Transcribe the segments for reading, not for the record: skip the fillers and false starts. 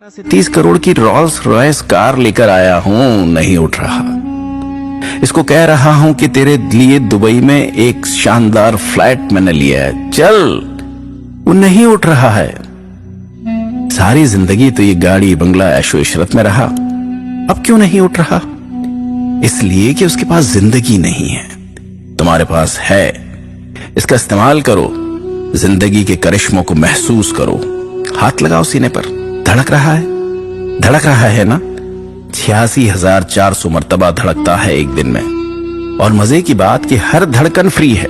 से 30 करोड़ की Rolls Royce car लेकर आया हूं, नहीं उठ रहा। इसको कह रहा हूं कि तेरे लिए दुबई में एक शानदार फ्लैट मैंने लिया है, चल, वो नहीं उठ रहा है। सारी जिंदगी तो ये गाड़ी बंगला ऐशो इशरत में रहा, अब क्यों नहीं उठ रहा? इसलिए कि उसके पास जिंदगी नहीं है। तुम्हारे पास है, इसका इस्तेमाल करो, जिंदगी के करिश्मों को महसूस करो। हाथ लगाओ सीने पर, धड़क रहा है, धड़क रहा है ना? 86,400 मरतबा धड़कता है एक दिन में। और मजे की बात कि हर धड़कन फ्री है,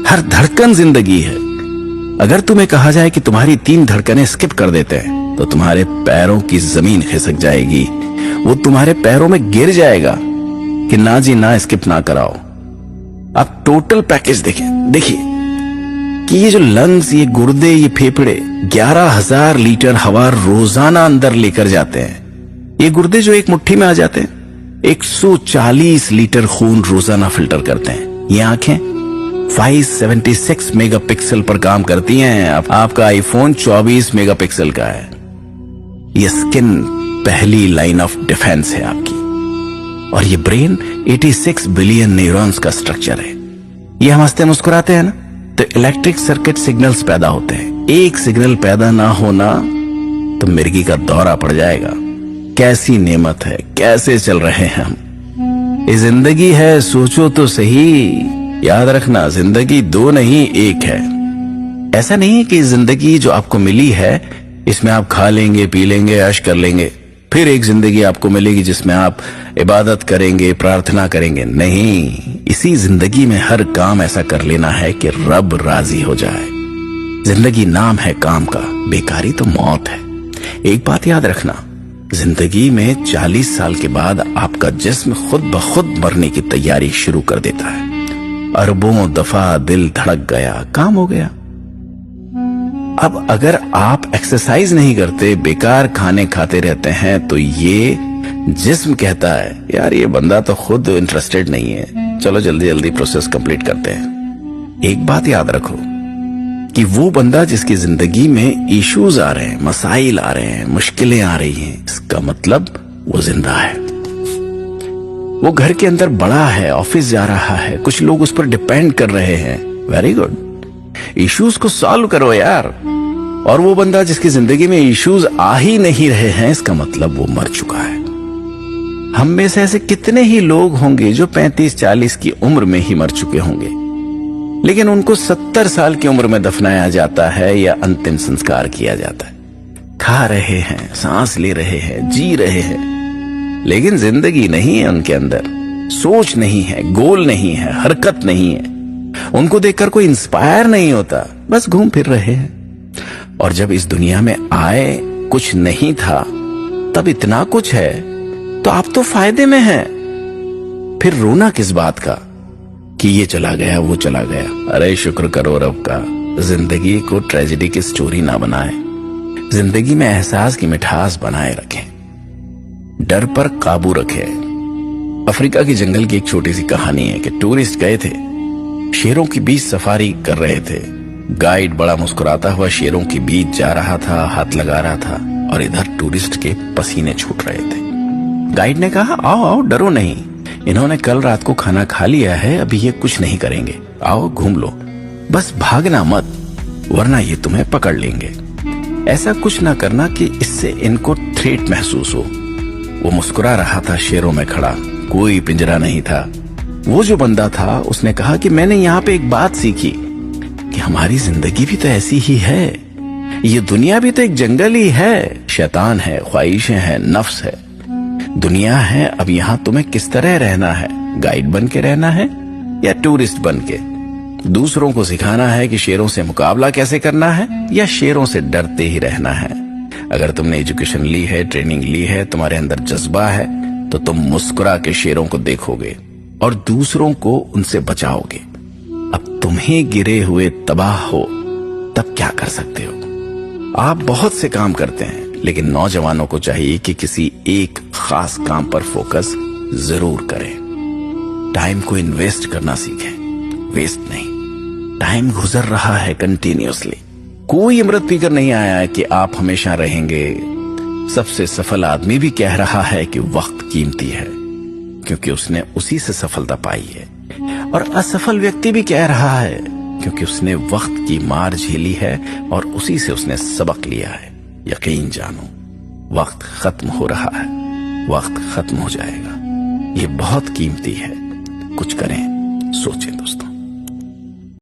हर धड़कन जिंदगी है। अगर तुम्हें कहा जाए कि तुम्हारी 3 धड़कनें स्किप कर देते हैं तो तुम्हारे पैरों की जमीन खिसक जाएगी, वो तुम्हारे पैरों में गिर जाएगा कि ना जी ना, स्किप ना कराओ। आप टोटल पैकेज देखिए कि ये जो लंग्स, ये गुर्दे, ये फेफड़े 11,000 लीटर हवा रोजाना अंदर लेकर जाते हैं। ये गुर्दे जो एक मुट्ठी में आ जाते हैं, 140 लीटर खून रोजाना फिल्टर करते हैं। ये आंखें 576 मेगापिक्सल पर काम करती हैं। आपका आईफोन 24 मेगापिक्सल का है। ये स्किन पहली लाइन ऑफ डिफेंस है आपकी। और ये ब्रेन 86 बिलियन न्यूरॉन्स का स्ट्रक्चर है। ये हम हंसते मुस्कुराते हैं ना, तो इलेक्ट्रिक सर्किट सिग्नल्स पैदा होते हैं। एक सिग्नल पैदा ना होना तो मिर्गी का दौरा पड़ जाएगा। कैसी नेमत है, कैसे चल रहे हैं हम। ये जिंदगी है, सोचो तो सही। याद रखना, जिंदगी 2 नहीं 1 है। ऐसा नहीं है कि जिंदगी जो आपको मिली है इसमें आप खा लेंगे, पी लेंगे, ऐश कर लेंगे, फिर एक जिंदगी आपको मिलेगी जिसमें आप इबादत करेंगे, प्रार्थना करेंगे। नहीं, इसी जिंदगी में हर काम ऐसा कर लेना है कि रब राजी हो जाए। जिंदगी नाम है काम का, बेकारी तो मौत है। एक बात याद रखना, जिंदगी में 40 साल के बाद आपका जिस्म खुद ब खुद मरने की तैयारी शुरू कर देता है। अरबों दफा दिल धड़क गया, काम हो गया। अब अगर आप एक्सरसाइज नहीं करते, बेकार खाने खाते रहते हैं, तो ये जिस्म कहता है यार ये बंदा तो खुद इंटरेस्टेड नहीं है, चलो जल्दी जल्दी प्रोसेस कंप्लीट करते हैं। एक बात याद रखो कि वो बंदा जिसकी जिंदगी में इश्यूज आ रहे हैं, मसाइल आ रहे हैं, मुश्किलें आ रही हैं, इसका मतलब वो जिंदा है। वो घर के अंदर बड़ा है, ऑफिस जा रहा है, कुछ लोग उस पर डिपेंड कर रहे हैं। वेरी गुड, इश्यूज को सॉल्व करो यार। और वो बंदा जिसकी जिंदगी में इश्यूज आ ही नहीं रहे हैं, इसका मतलब वो मर चुका है। हम में से ऐसे कितने ही लोग होंगे जो 35-40 की उम्र में ही मर चुके होंगे, लेकिन उनको 70 साल की उम्र में दफनाया जाता है या अंतिम संस्कार किया जाता है। खा रहे हैं, सांस ले रहे हैं, जी रहे हैं, लेकिन जिंदगी नहीं है उनके अंदर, सोच नहीं है, गोल नहीं है, हरकत नहीं है। उनको देखकर कोई इंस्पायर नहीं होता, बस घूम फिर रहे हैं। और जब इस दुनिया में आए कुछ नहीं था, तब इतना कुछ है, तो आप तो फायदे में हैं। फिर रोना किस बात का कि ये चला गया, वो चला गया। अरे शुक्र करो रब का, जिंदगी को ट्रेजेडी की स्टोरी ना बनाए, जिंदगी में एहसास की मिठास बनाए रखें, डर पर काबू रखें। अफ्रीका की जंगल की एक छोटी सी कहानी है कि टूरिस्ट गए थे, शेरों के बीच सफारी कर रहे थे। गाइड बड़ा मुस्कुराता हुआ शेरों के बीच जा रहा था, हाथ लगा रहा था, और इधर टूरिस्ट के पसीने छूट रहे थे। गाइड ने कहा आओ आओ, डरो नहीं, इन्होंने कल रात को खाना खा लिया है, अभी ये कुछ नहीं करेंगे, आओ घूम लो, बस भागना मत वरना ये तुम्हें पकड़ लेंगे। ऐसा कुछ ना करना कि इससे इनको थ्रेट महसूस हो। वो मुस्कुरा रहा था शेरों में खड़ा, कोई पिंजरा नहीं था। वो जो बंदा था उसने कहा कि मैंने यहाँ पे एक बात सीखी कि हमारी जिंदगी भी तो ऐसी ही है, ये दुनिया भी तो एक जंगल ही है। शैतान है, ख्वाहिशें हैं, नफ्स है, दुनिया है। अब यहाँ तुम्हें किस तरह रहना है, गाइड बन के रहना है या टूरिस्ट बन के? दूसरों को सिखाना है कि शेरों से मुकाबला कैसे करना है या शेरों से डरते ही रहना है? अगर तुमने एजुकेशन ली है, ट्रेनिंग ली है, तुम्हारे अंदर जज्बा है, तो तुम मुस्कुरा के शेरों को देखोगे और दूसरों को उनसे बचाओगे। अब तुम्हें गिरे हुए तबाह हो तब क्या कर सकते हो? आप बहुत से काम करते हैं, लेकिन नौजवानों को चाहिए कि किसी एक खास काम पर फोकस जरूर करें। टाइम को इन्वेस्ट करना सीखें, वेस्ट नहीं। टाइम गुजर रहा है कंटिन्यूअसली, कोई अमृत पीकर नहीं आया है कि आप हमेशा रहेंगे। سب سے سفل آدمی بھی کہہ رہا ہے کہ وقت قیمتی ہے کیونکہ اس نے اسی سے سفلتا پائی ہے، اور اسفل ویکتی بھی کہہ رہا ہے کیونکہ اس نے وقت کی مار جھیلی ہے اور اسی سے اس نے سبق لیا ہے۔ یقین جانو، وقت ختم ہو رہا ہے، وقت ختم ہو جائے گا، یہ بہت قیمتی ہے۔ کچھ کریں، سوچیں دوستوں۔